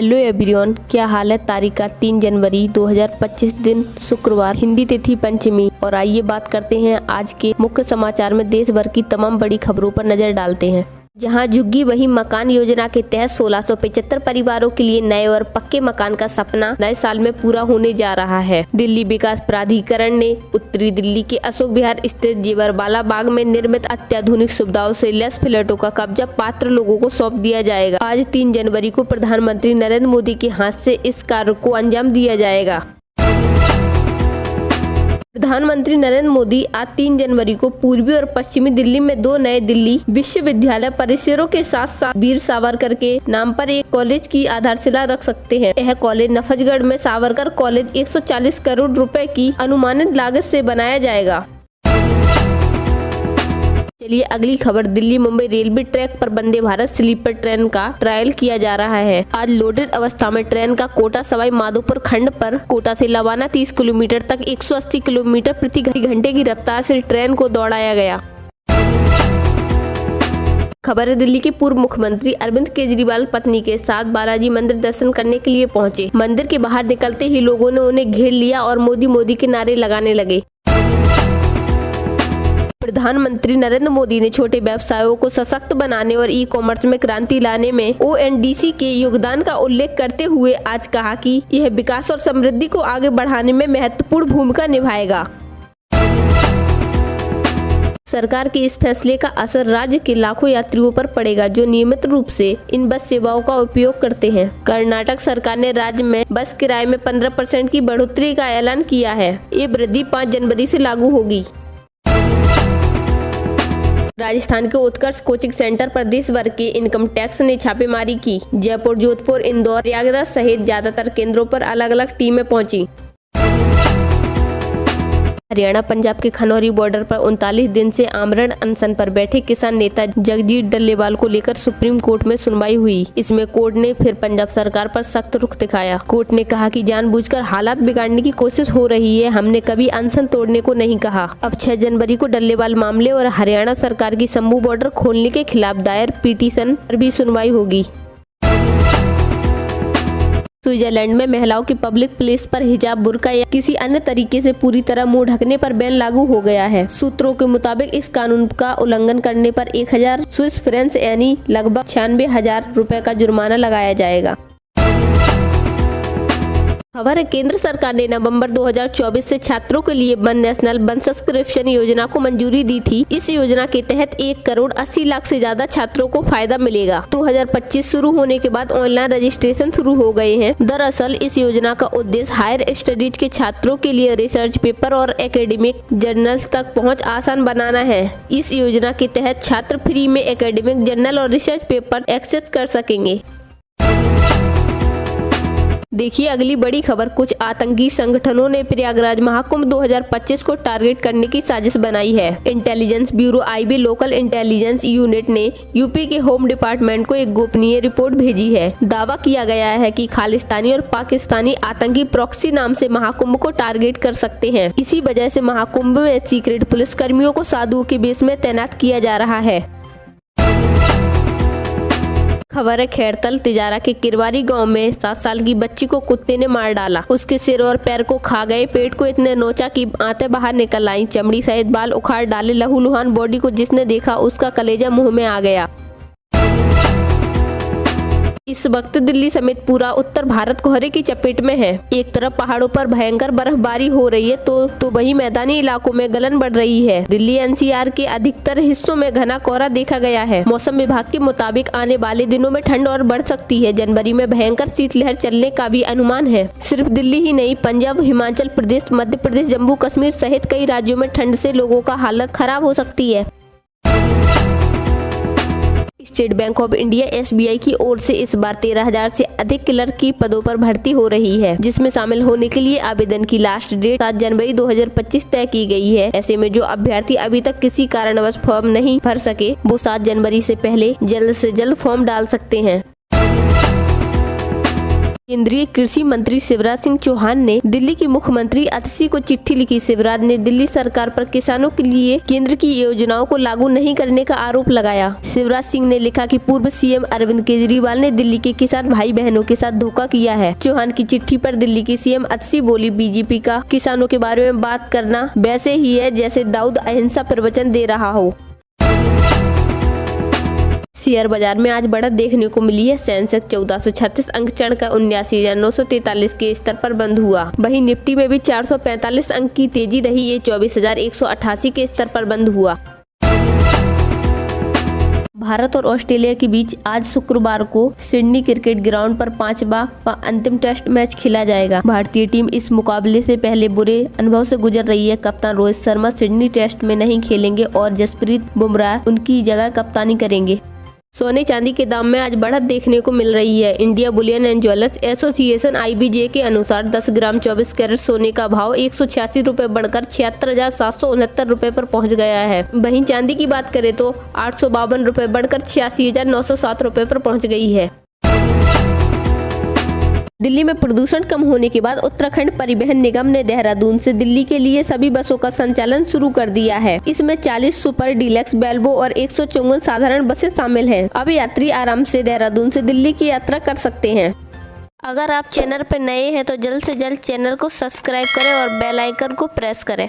Hello everyone, क्या हाल है। तारीख 3 जनवरी 2025 दिन शुक्रवार, हिंदी तिथि पंचमी। और आइए बात करते हैं आज के मुख्य समाचार में देश भर की तमाम बड़ी खबरों पर नजर डालते हैं। जहां झुग्गी वही मकान योजना के तहत 1675 परिवारों के लिए नए और पक्के मकान का सपना नए साल में पूरा होने जा रहा है। दिल्ली विकास प्राधिकरण ने उत्तरी दिल्ली के अशोक विहार स्थित जीवरबाला बाग में निर्मित अत्याधुनिक सुविधाओं से लैस फ्लैटों का कब्जा पात्र लोगों को सौंप दिया जाएगा। आज 3 जनवरी को प्रधानमंत्री नरेंद्र मोदी के हाथ से इस कार्य को अंजाम दिया जाएगा। प्रधानमंत्री नरेंद्र मोदी आज 3 जनवरी को पूर्वी और पश्चिमी दिल्ली में 2 नए दिल्ली विश्वविद्यालय परिसरों के साथ साथ वीर सावरकर के नाम पर एक कॉलेज की आधारशिला रख सकते हैं। यह कॉलेज नफजगढ़ में सावरकर कॉलेज 140 करोड़ रुपए की अनुमानित लागत से बनाया जाएगा। चलिए अगली खबर, दिल्ली मुंबई रेलवे ट्रैक पर वंदे भारत स्लीपर ट्रेन का ट्रायल किया जा रहा है। आज लोडेड अवस्था में ट्रेन का कोटा सवाई माधोपुर खंड पर कोटा से लवाना 30 किलोमीटर तक 180 किलोमीटर प्रति घंटे की रफ्तार से ट्रेन को दौड़ाया गया। खबर है, दिल्ली के पूर्व मुख्यमंत्री अरविंद केजरीवाल पत्नी के साथ बालाजी मंदिर दर्शन करने के लिए पहुंचे। मंदिर के बाहर निकलते ही लोगों ने उन्हें घेर लिया और मोदी मोदी के नारे लगाने लगे। प्रधानमंत्री नरेंद्र मोदी ने छोटे व्यवसायों को सशक्त बनाने और ई कॉमर्स में क्रांति लाने में ओएनडीसी के योगदान का उल्लेख करते हुए आज कहा कि यह विकास और समृद्धि को आगे बढ़ाने में महत्वपूर्ण भूमिका निभाएगा। सरकार के इस फैसले का असर राज्य के लाखों यात्रियों पर पड़ेगा जो नियमित रूप से इन बस सेवाओं का उपयोग करते हैं। कर्नाटक सरकार ने राज्य में बस किराए में 15% की बढ़ोतरी का ऐलान किया है। ये वृद्धि 5 जनवरी से लागू होगी। राजस्थान के उत्कर्ष कोचिंग सेंटर पर देश भर के इनकम टैक्स ने छापेमारी की। जयपुर, जोधपुर, इंदौर, प्रयागराज सहित ज्यादातर केंद्रों पर अलग अलग टीमें पहुंची। हरियाणा पंजाब के खनौरी बॉर्डर पर 39 दिन से आमरण अनशन पर बैठे किसान नेता जगजीत डल्लेवाल को लेकर सुप्रीम कोर्ट में सुनवाई हुई। इसमें कोर्ट ने फिर पंजाब सरकार पर सख्त रुख दिखाया। कोर्ट ने कहा कि जानबूझकर हालात बिगाड़ने की कोशिश हो रही है, हमने कभी अनशन तोड़ने को नहीं कहा। अब 6 जनवरी को डल्लेवाल मामले और हरियाणा सरकार की शंभू बॉर्डर खोलने के खिलाफ दायर पिटीशन पर भी सुनवाई होगी। स्विट्जरलैंड में महिलाओं की पब्लिक प्लेस पर हिजाब, बुर्का या किसी अन्य तरीके से पूरी तरह मुंह ढकने पर बैन लागू हो गया है। सूत्रों के मुताबिक इस कानून का उल्लंघन करने पर 1000 स्विस फ्रेंच यानी लगभग 96,000 रुपए का जुर्माना लगाया जाएगा। खबर है, केंद्र सरकार ने नवंबर 2024 से छात्रों के लिए वन नेशनल वन सब्सक्रिप्शन योजना को मंजूरी दी थी। इस योजना के तहत 1 करोड़ 80 लाख से ज्यादा छात्रों को फायदा मिलेगा। 2025 शुरू होने के बाद ऑनलाइन रजिस्ट्रेशन शुरू हो गए हैं। दरअसल इस योजना का उद्देश्य हायर स्टडीज के छात्रों के लिए रिसर्च पेपर और एकेडमिक जर्नल्स तक पहुँच आसान बनाना है। इस योजना के तहत छात्र फ्री में एकेडमिक जर्नल और रिसर्च पेपर एक्सेस कर सकेंगे। देखिए अगली बड़ी खबर, कुछ आतंकी संगठनों ने प्रयागराज महाकुंभ 2025 को टारगेट करने की साजिश बनाई है। Intelligence bureau IB local intelligence unit ने यूपी के होम डिपार्टमेंट को एक गोपनीय रिपोर्ट भेजी है। दावा किया गया है कि खालिस्तानी और पाकिस्तानी आतंकी प्रॉक्सी नाम से महाकुंभ को टारगेट कर सकते हैं। इसी वजह से महाकुंभ में सीक्रेट पुलिस कर्मियों को साधुओं के बेस में तैनात किया जा रहा है। खबर है, खैरतल तिजारा के किरवारी गांव में 7 साल की बच्ची को कुत्ते ने मार डाला। उसके सिर और पैर को खा गए, पेट को इतने नोचा कि आंतें बाहर निकल आई, चमड़ी सहित बाल उखाड़ डाले। लहूलुहान बॉडी को जिसने देखा उसका कलेजा मुंह में आ गया। इस वक्त दिल्ली समेत पूरा उत्तर भारत कोहरे की चपेट में है। एक तरफ पहाड़ों पर भयंकर बर्फबारी हो रही है तो वहीं मैदानी इलाकों में गलन बढ़ रही है। दिल्ली एनसीआर के अधिकतर हिस्सों में घना कोहरा देखा गया है। मौसम विभाग के मुताबिक आने वाले दिनों में ठंड और बढ़ सकती है। जनवरी में भयंकर शीतलहर चलने का भी अनुमान है। सिर्फ दिल्ली ही नहीं, पंजाब, हिमाचल प्रदेश, मध्य प्रदेश, जम्मू कश्मीर सहित कई राज्यों में ठंड से लोगों का हालत खराब हो सकती है। State bank of India SBI की ओर से इस बार 13,000 से अधिक क्लर्क की पदों पर भर्ती हो रही है, जिसमें शामिल होने के लिए आवेदन की लास्ट डेट 7 जनवरी 2025 तय की गई है। ऐसे में जो अभ्यर्थी अभी तक किसी कारणवश फॉर्म नहीं भर सके वो 7 जनवरी से पहले जल्द से जल्द फॉर्म डाल सकते हैं। केंद्रीय कृषि मंत्री शिवराज सिंह चौहान ने दिल्ली की मुख्यमंत्री अतिशी को चिट्ठी लिखी। शिवराज ने दिल्ली सरकार पर किसानों के लिए केंद्र की योजनाओं को लागू नहीं करने का आरोप लगाया। शिवराज सिंह ने लिखा कि पूर्व सीएम अरविंद केजरीवाल ने दिल्ली के किसान भाई बहनों के साथ धोखा किया है। चौहान की चिट्ठी पर दिल्ली की सीएम अतिशी बोली, बीजेपी का किसानों के बारे में बात करना वैसे ही है जैसे दाऊद अहिंसा प्रवचन दे रहा हो। शेयर बाजार में आज बढ़त देखने को मिली है। सेंसेक्स 1436 अंक चढ़कर 79,943 के स्तर पर बंद हुआ। वहीं निफ्टी में भी 445 अंक की तेजी रही। ये 24,188 के स्तर पर बंद हुआ। भारत और ऑस्ट्रेलिया के बीच आज शुक्रवार को सिडनी क्रिकेट ग्राउंड पर 5वां व अंतिम टेस्ट मैच खेला जाएगा। भारतीय टीम इस मुकाबले से पहले बुरे अनुभव से गुजर रही है। कप्तान रोहित शर्मा सिडनी टेस्ट में नहीं खेलेंगे और जसप्रीत बुमराह उनकी जगह कप्तानी करेंगे। सोने चांदी के दाम में आज बढ़त देखने को मिल रही है। India Boolean and jewellers association IBJ के अनुसार 10 ग्राम 24 कैरेट सोने का भाव 186 रुपए बढ़कर 76,769 रुपए पर पहुंच गया है। वहीं चांदी की बात करें तो 852 रुपए बढ़कर 86,907 रुपए पर पहुंच गई है। दिल्ली में प्रदूषण कम होने के बाद उत्तराखंड परिवहन निगम ने देहरादून से दिल्ली के लिए सभी बसों का संचालन शुरू कर दिया है। इसमें 40 सुपर डीलक्स, बेल्वो और 154 साधारण बसें शामिल हैं। अब यात्री आराम से देहरादून से दिल्ली की यात्रा कर सकते हैं। अगर आप चैनल पर नए हैं तो जल्द से जल्द चैनल को सब्सक्राइब करें और बेल आइकन को प्रेस करें।